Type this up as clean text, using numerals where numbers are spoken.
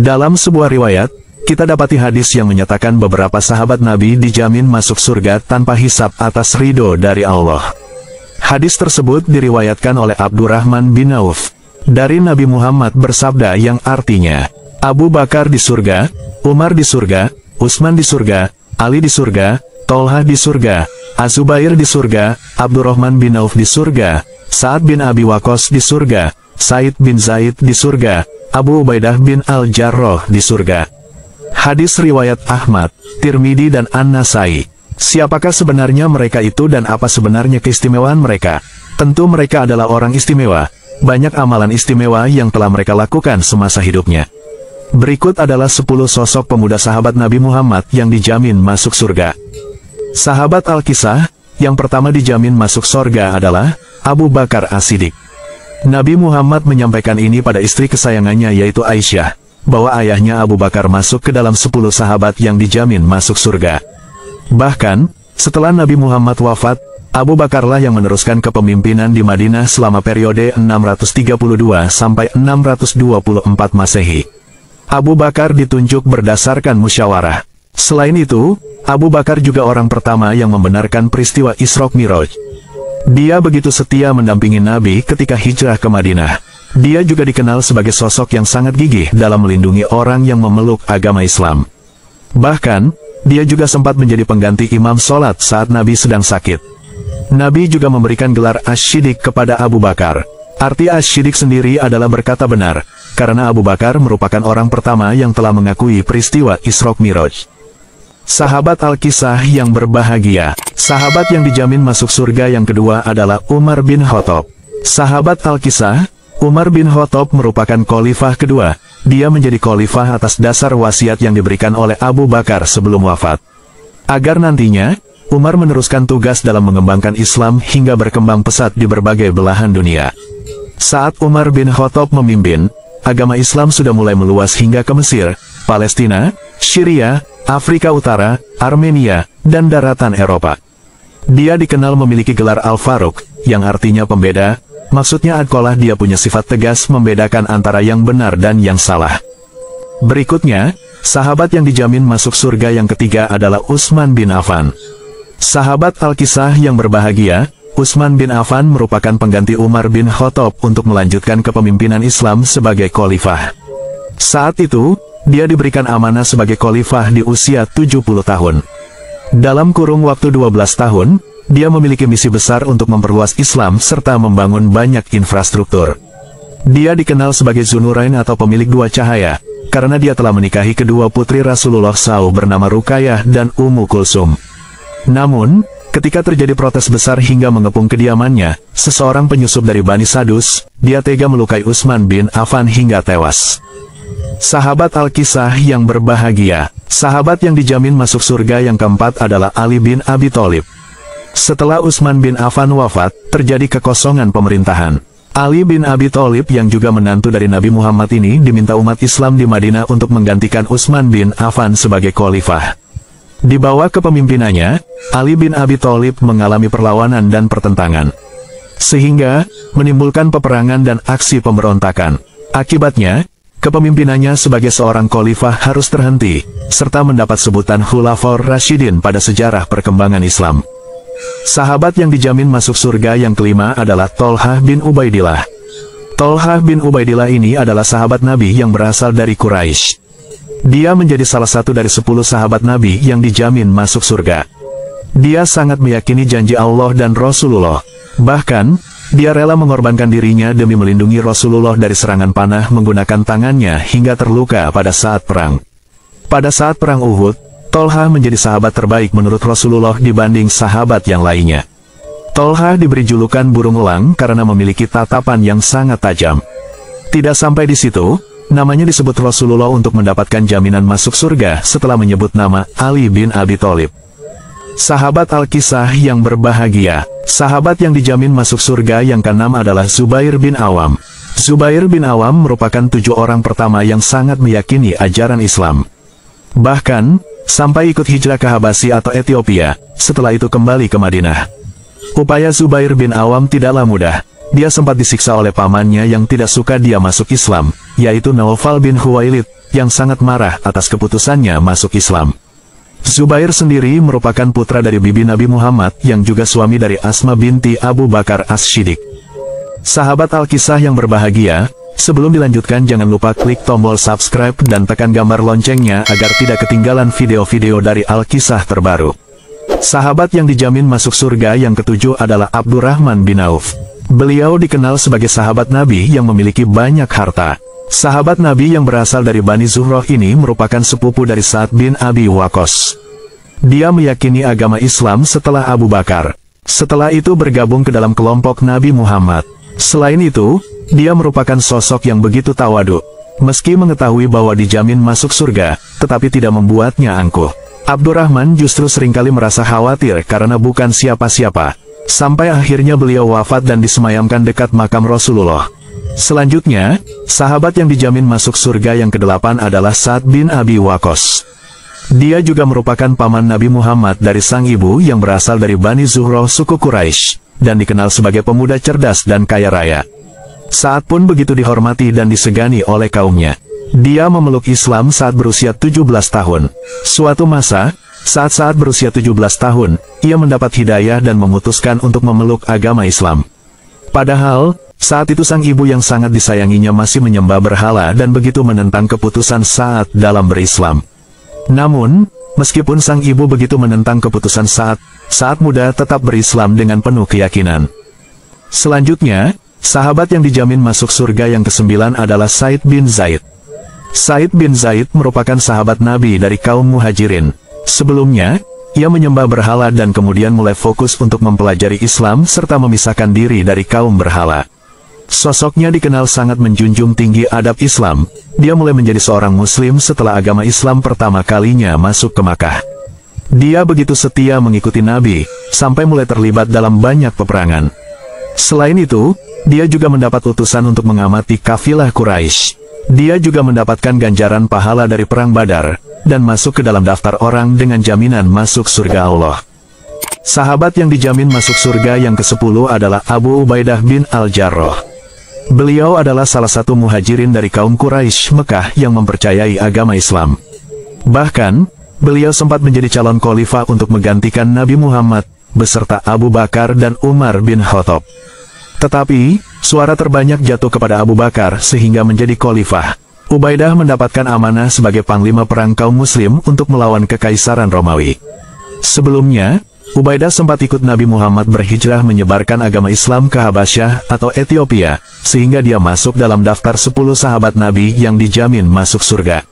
Dalam sebuah riwayat, kita dapati hadis yang menyatakan beberapa sahabat Nabi dijamin masuk surga tanpa hisab atas ridho dari Allah. Hadis tersebut diriwayatkan oleh Abdurrahman bin Auf dari Nabi Muhammad bersabda yang artinya, Abu Bakar di surga, Umar di surga, Utsman di surga, Ali di surga, Tolha di surga, Az-Zubair di surga, Abdurrahman bin Auf di surga, Sa'ad bin Abi Waqqas di surga, Said bin Zaid di surga, Abu Ubaidah bin Al-Jarrah di surga. Hadis riwayat Ahmad, Tirmidzi dan An-Nasai. Siapakah sebenarnya mereka itu dan apa sebenarnya keistimewaan mereka? Tentu mereka adalah orang istimewa. Banyak amalan istimewa yang telah mereka lakukan semasa hidupnya. Berikut adalah 10 sosok pemuda sahabat Nabi Muhammad yang dijamin masuk surga. Sahabat Al-Kisah, yang pertama dijamin masuk surga adalah Abu Bakar As-Siddiq. Nabi Muhammad menyampaikan ini pada istri kesayangannya yaitu Aisyah, bahwa ayahnya Abu Bakar masuk ke dalam 10 sahabat yang dijamin masuk surga. Bahkan, setelah Nabi Muhammad wafat, Abu Bakarlah yang meneruskan kepemimpinan di Madinah selama periode 632 sampai 624 Masehi. Abu Bakar ditunjuk berdasarkan musyawarah. Selain itu, Abu Bakar juga orang pertama yang membenarkan peristiwa Isra Mi'raj. Dia begitu setia mendampingi Nabi ketika hijrah ke Madinah. Dia juga dikenal sebagai sosok yang sangat gigih dalam melindungi orang yang memeluk agama Islam. Bahkan, dia juga sempat menjadi pengganti imam sholat saat Nabi sedang sakit. Nabi juga memberikan gelar Asy-Syiddiq kepada Abu Bakar. Arti Asy-Syiddiq sendiri adalah berkata benar, karena Abu Bakar merupakan orang pertama yang telah mengakui peristiwa Isra Mi'raj. Sahabat Al-Kisah yang berbahagia. Sahabat yang dijamin masuk surga yang kedua adalah Umar bin Khattab. Sahabat Al-Kisah, Umar bin Khattab merupakan khalifah kedua. Dia menjadi khalifah atas dasar wasiat yang diberikan oleh Abu Bakar sebelum wafat. Agar nantinya, Umar meneruskan tugas dalam mengembangkan Islam hingga berkembang pesat di berbagai belahan dunia. Saat Umar bin Khattab memimpin, agama Islam sudah mulai meluas hingga ke Mesir, Palestina, Syria, Afrika Utara, Armenia, dan daratan Eropa. Dia dikenal memiliki gelar Al-Faruq, yang artinya pembeda, maksudnya adalah dia punya sifat tegas membedakan antara yang benar dan yang salah. Berikutnya, sahabat yang dijamin masuk surga yang ketiga adalah Utsman bin Affan. Sahabat Al-Kisah yang berbahagia, Utsman bin Affan merupakan pengganti Umar bin Khattab untuk melanjutkan kepemimpinan Islam sebagai khalifah. Saat itu, dia diberikan amanah sebagai khalifah di usia 70 tahun. Dalam kurung waktu 12 tahun, dia memiliki misi besar untuk memperluas Islam serta membangun banyak infrastruktur. Dia dikenal sebagai Dzunurain atau pemilik dua cahaya, karena dia telah menikahi kedua putri Rasulullah SAW bernama Ruqayyah dan Ummu Kulsum. Namun, ketika terjadi protes besar hingga mengepung kediamannya, seseorang penyusup dari Bani Sadus, dia tega melukai Utsman bin Affan hingga tewas. Sahabat Al-Kisah yang berbahagia. Sahabat yang dijamin masuk surga yang keempat adalah Ali bin Abi Thalib. Setelah Utsman bin Affan wafat, terjadi kekosongan pemerintahan. Ali bin Abi Thalib yang juga menantu dari Nabi Muhammad ini diminta umat Islam di Madinah untuk menggantikan Utsman bin Affan sebagai khalifah. Di bawah kepemimpinannya, Ali bin Abi Thalib mengalami perlawanan dan pertentangan, sehingga menimbulkan peperangan dan aksi pemberontakan. Akibatnya, kepemimpinannya sebagai seorang khalifah harus terhenti, serta mendapat sebutan Khulafaur Rasyidin pada sejarah perkembangan Islam. Sahabat yang dijamin masuk surga yang kelima adalah Tolha bin Ubaidillah. Tolha bin Ubaidillah ini adalah sahabat Nabi yang berasal dari Quraisy. Dia menjadi salah satu dari 10 sahabat Nabi yang dijamin masuk surga. Dia sangat meyakini janji Allah dan Rasulullah. Bahkan, dia rela mengorbankan dirinya demi melindungi Rasulullah dari serangan panah menggunakan tangannya hingga terluka pada saat perang. Pada saat perang Uhud, Tolha menjadi sahabat terbaik menurut Rasulullah dibanding sahabat yang lainnya. Tolha diberi julukan burung elang karena memiliki tatapan yang sangat tajam. Tidak sampai di situ, namanya disebut Rasulullah untuk mendapatkan jaminan masuk surga setelah menyebut nama Ali bin Abi Thalib. Sahabat Al-Kisah yang berbahagia. Sahabat yang dijamin masuk surga yang keenam adalah Zubair bin Awam. Zubair bin Awam merupakan 7 orang pertama yang sangat meyakini ajaran Islam. Bahkan, sampai ikut hijrah ke Habasyi atau Ethiopia, setelah itu kembali ke Madinah. Upaya Zubair bin Awam tidaklah mudah. Dia sempat disiksa oleh pamannya yang tidak suka dia masuk Islam, yaitu Naufal bin Khuwailid, yang sangat marah atas keputusannya masuk Islam. Zubair sendiri merupakan putra dari bibi Nabi Muhammad yang juga suami dari Asma binti Abu Bakar As-Siddiq. Sahabat Alkisah yang berbahagia, sebelum dilanjutkan jangan lupa klik tombol subscribe dan tekan gambar loncengnya agar tidak ketinggalan video-video dari Alkisah terbaru. Sahabat yang dijamin masuk surga yang ketujuh adalah Abdurrahman bin Auf. Beliau dikenal sebagai sahabat Nabi yang memiliki banyak harta. Sahabat Nabi yang berasal dari Bani Zuhroh ini merupakan sepupu dari Sa'ad bin Abi Waqqas. Dia meyakini agama Islam setelah Abu Bakar. Setelah itu bergabung ke dalam kelompok Nabi Muhammad. Selain itu, dia merupakan sosok yang begitu tawadu. Meski mengetahui bahwa dijamin masuk surga, tetapi tidak membuatnya angkuh. Abdurrahman justru seringkali merasa khawatir karena bukan siapa-siapa. Sampai akhirnya beliau wafat dan disemayamkan dekat makam Rasulullah. Selanjutnya, sahabat yang dijamin masuk surga yang ke-8 adalah Sa'ad bin Abi Waqqas. Dia juga merupakan paman Nabi Muhammad dari sang ibu yang berasal dari Bani Zuhroh suku Quraisy, dan dikenal sebagai pemuda cerdas dan kaya raya. Sa'ad pun begitu dihormati dan disegani oleh kaumnya. Dia memeluk Islam saat berusia 17 tahun. Suatu masa, saat Sa'ad berusia 17 tahun, ia mendapat hidayah dan memutuskan untuk memeluk agama Islam. Padahal, saat itu sang ibu yang sangat disayanginya masih menyembah berhala dan begitu menentang keputusan Sa'ad dalam berislam. Namun, meskipun sang ibu begitu menentang keputusan Sa'ad muda tetap berislam dengan penuh keyakinan. Selanjutnya, sahabat yang dijamin masuk surga yang ke-9 adalah Sa'id bin Zaid. Sa'id bin Zaid merupakan sahabat Nabi dari kaum Muhajirin. Sebelumnya, ia menyembah berhala dan kemudian mulai fokus untuk mempelajari Islam serta memisahkan diri dari kaum berhala. Sosoknya dikenal sangat menjunjung tinggi adab Islam. Dia mulai menjadi seorang muslim setelah agama Islam pertama kalinya masuk ke Makkah. Dia begitu setia mengikuti Nabi, sampai mulai terlibat dalam banyak peperangan. Selain itu, dia juga mendapat utusan untuk mengamati kafilah Quraisy. Dia juga mendapatkan ganjaran pahala dari perang Badar, dan masuk ke dalam daftar orang dengan jaminan masuk surga Allah. Sahabat yang dijamin masuk surga yang ke-10 adalah Abu Ubaidah bin Al-Jarrah. Beliau adalah salah satu muhajirin dari kaum Quraisy Mekah yang mempercayai agama Islam. Bahkan, beliau sempat menjadi calon khalifah untuk menggantikan Nabi Muhammad, beserta Abu Bakar dan Umar bin Khattab. Tetapi, suara terbanyak jatuh kepada Abu Bakar sehingga menjadi khalifah. Ubaidah mendapatkan amanah sebagai panglima perang kaum muslim untuk melawan kekaisaran Romawi. Sebelumnya, Ubaidah sempat ikut Nabi Muhammad berhijrah menyebarkan agama Islam ke Habasyah atau Ethiopia, sehingga dia masuk dalam daftar 10 sahabat Nabi yang dijamin masuk surga.